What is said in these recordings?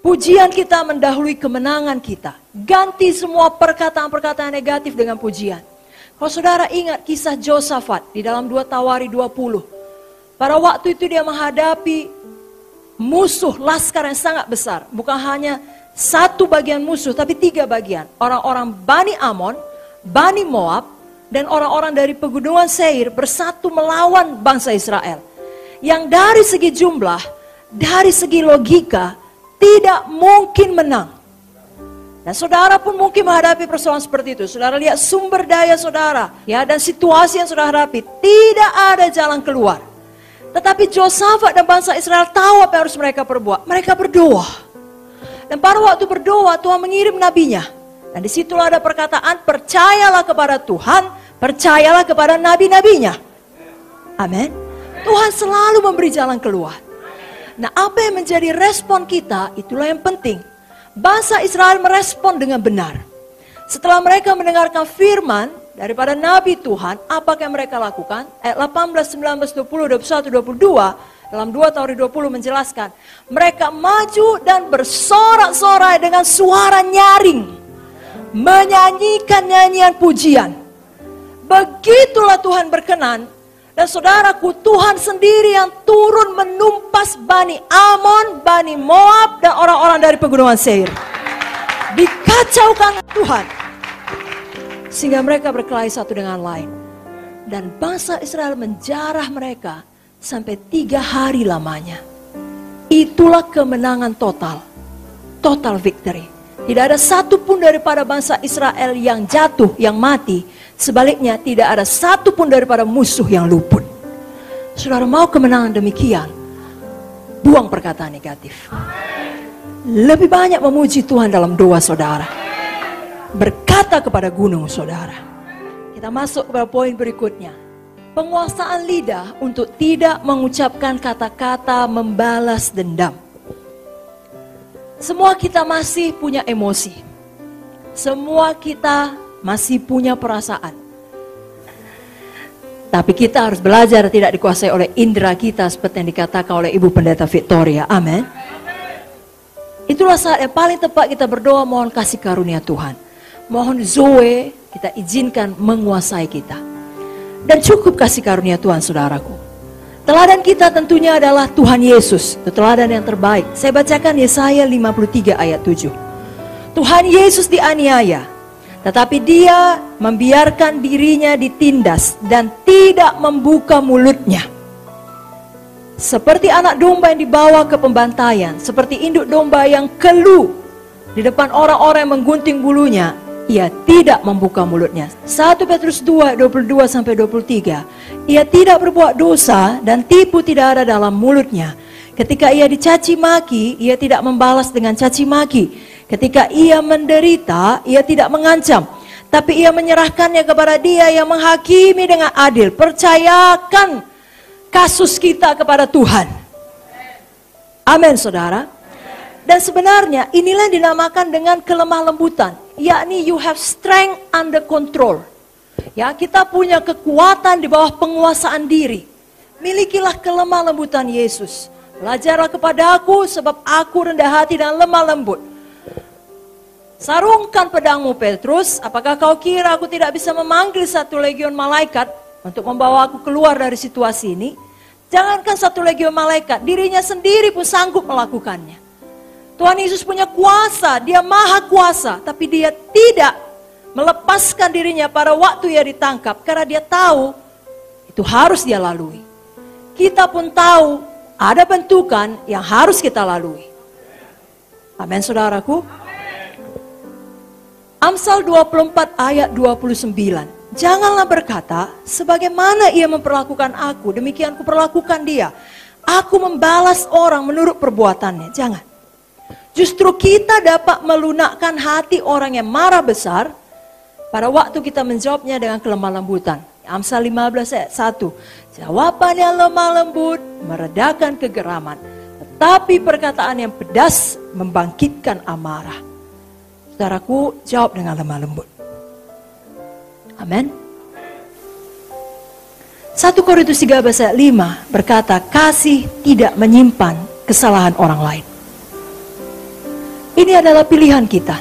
Pujian kita mendahului kemenangan kita. Ganti semua perkataan-perkataan negatif dengan pujian. Kalau saudara ingat kisah Josafat di dalam 2 Tawari 20. Pada waktu itu dia menghadapi musuh laskar yang sangat besar. Bukan hanya satu bagian musuh, tapi 3 bagian. Orang-orang Bani Amon, Bani Moab, dan orang-orang dari pegunungan Seir bersatu melawan bangsa Israel. Yang dari segi jumlah, dari segi logika, tidak mungkin menang. Dan saudara pun mungkin menghadapi persoalan seperti itu. Saudara lihat sumber daya saudara, ya, dan situasi yang saudara hadapi, tidak ada jalan keluar. Tetapi Josafat dan bangsa Israel tahu apa yang harus mereka perbuat. Mereka berdoa. Dan pada waktu berdoa, Tuhan mengirim nabinya. Dan disitulah ada perkataan, percayalah kepada Tuhan, percayalah kepada nabi-nabinya. Amin. Tuhan selalu memberi jalan keluar. Nah, apa yang menjadi respon kita, itulah yang penting. Bangsa Israel merespon dengan benar. Setelah mereka mendengarkan firman daripada Nabi Tuhan, apa yang mereka lakukan? Ayat 18, 19, 20, 21, 22, dalam 2 Tawari 20 menjelaskan. Mereka maju dan bersorak-sorai dengan suara nyaring. Menyanyikan nyanyian pujian. Begitulah Tuhan berkenan. Dan saudaraku, Tuhan sendiri yang turun menumpas Bani Amon, Bani Moab, dan orang-orang dari pegunungan Seir. Dikacaukan Tuhan. Sehingga mereka berkelahi satu dengan lain. Dan bangsa Israel menjarah mereka sampai 3 hari lamanya. Itulah kemenangan total. Total victory. Tidak ada satupun daripada bangsa Israel yang jatuh, yang mati. Sebaliknya tidak ada satupun daripada musuh yang luput. Saudara mau kemenangan demikian, buang perkataan negatif. Lebih banyak memuji Tuhan dalam doa saudara. Berkata kepada gunung saudara. Kita masuk kepada poin berikutnya. Penguasaan lidah untuk tidak mengucapkan kata-kata membalas dendam. Semua kita masih punya emosi. Semua kita masih punya perasaan. Tapi kita harus belajar tidak dikuasai oleh indera kita seperti yang dikatakan oleh Ibu Pendeta Victoria. Amin. Itulah saat yang paling tepat kita berdoa mohon kasih karunia Tuhan. Mohon Zoe kita izinkan menguasai kita. Dan cukup kasih karunia Tuhan saudaraku. Teladan kita tentunya adalah Tuhan Yesus. Itu teladan yang terbaik. Saya bacakan Yesaya 53 ayat 7. Tuhan Yesus dianiaya. Tetapi dia membiarkan dirinya ditindas dan tidak membuka mulutnya. Seperti anak domba yang dibawa ke pembantaian, seperti induk domba yang keluh di depan orang-orang yang menggunting bulunya, ia tidak membuka mulutnya. 1 Petrus 2, 22-23. Ia tidak berbuat dosa dan tipu tidak ada dalam mulutnya. Ketika ia dicaci maki, ia tidak membalas dengan caci maki. Ketika ia menderita, ia tidak mengancam, tapi ia menyerahkannya kepada Dia yang menghakimi dengan adil. Percayakan kasus kita kepada Tuhan. Amin, saudara. Dan sebenarnya inilah yang dinamakan dengan kelemah lembutan, yakni you have strength under control. Ya, kita punya kekuatan di bawah penguasaan diri. Milikilah kelemah lembutan Yesus. Belajarlah kepadaku sebab aku rendah hati dan lemah lembut. Sarungkan pedangmu Petrus, apakah kau kira aku tidak bisa memanggil 1 legion malaikat untuk membawa aku keluar dari situasi ini? Jangankan 1 legion malaikat, dirinya sendiri pun sanggup melakukannya. Tuhan Yesus punya kuasa, dia maha kuasa, tapi dia tidak melepaskan dirinya pada waktu ia ditangkap, karena dia tahu itu harus dia lalui. Kita pun tahu ada bentukan yang harus kita lalui. Amin saudaraku. Amsal 24 ayat 29. Janganlah berkata, sebagaimana ia memperlakukan aku, demikian kuperlakukan dia. Aku membalas orang menurut perbuatannya. Jangan. Justru kita dapat melunakkan hati orang yang marah besar pada waktu kita menjawabnya dengan kelemah lembutan. Amsal 15 ayat 1. Jawaban yang lemah lembut meredakan kegeraman, tetapi perkataan yang pedas membangkitkan amarah. Saudaraku, jawab dengan lemah lembut. Amin. 1 Korintus 13 ayat 5 berkata, kasih tidak menyimpan kesalahan orang lain. Ini adalah pilihan kita.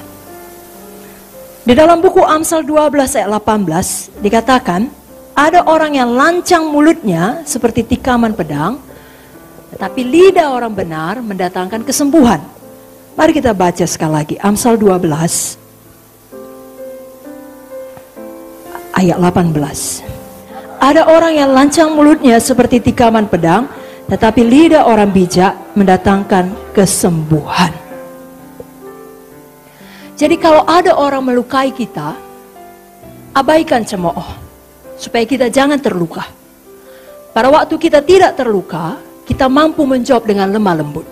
Di dalam buku Amsal 12 ayat 18 dikatakan, ada orang yang lancang mulutnya seperti tikaman pedang, tetapi lidah orang benar mendatangkan kesembuhan. Mari kita baca sekali lagi, Amsal 12 ayat 18. Ada orang yang lancang mulutnya seperti tikaman pedang, tetapi lidah orang bijak mendatangkan kesembuhan. Jadi kalau ada orang melukai kita, abaikan cemooh, supaya kita jangan terluka. Pada waktu kita tidak terluka, kita mampu menjawab dengan lemah lembut.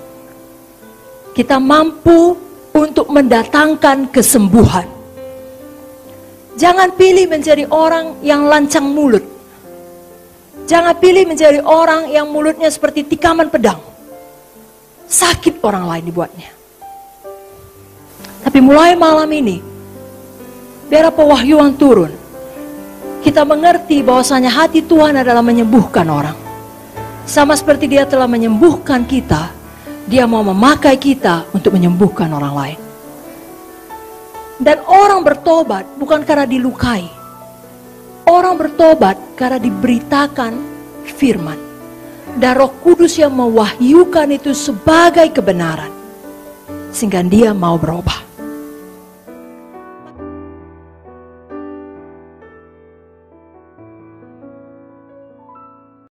Kita mampu untuk mendatangkan kesembuhan. Jangan pilih menjadi orang yang lancang mulut. Jangan pilih menjadi orang yang mulutnya seperti tikaman pedang. Sakit orang lain dibuatnya. Tapi mulai malam ini, biar pewahyuan turun, kita mengerti bahwasanya hati Tuhan adalah menyembuhkan orang. Sama seperti Dia telah menyembuhkan kita, Dia mau memakai kita untuk menyembuhkan orang lain. Dan orang bertobat bukan karena dilukai. Orang bertobat karena diberitakan firman. Dan Roh Kudus yang mewahyukan itu sebagai kebenaran. Sehingga dia mau berubah.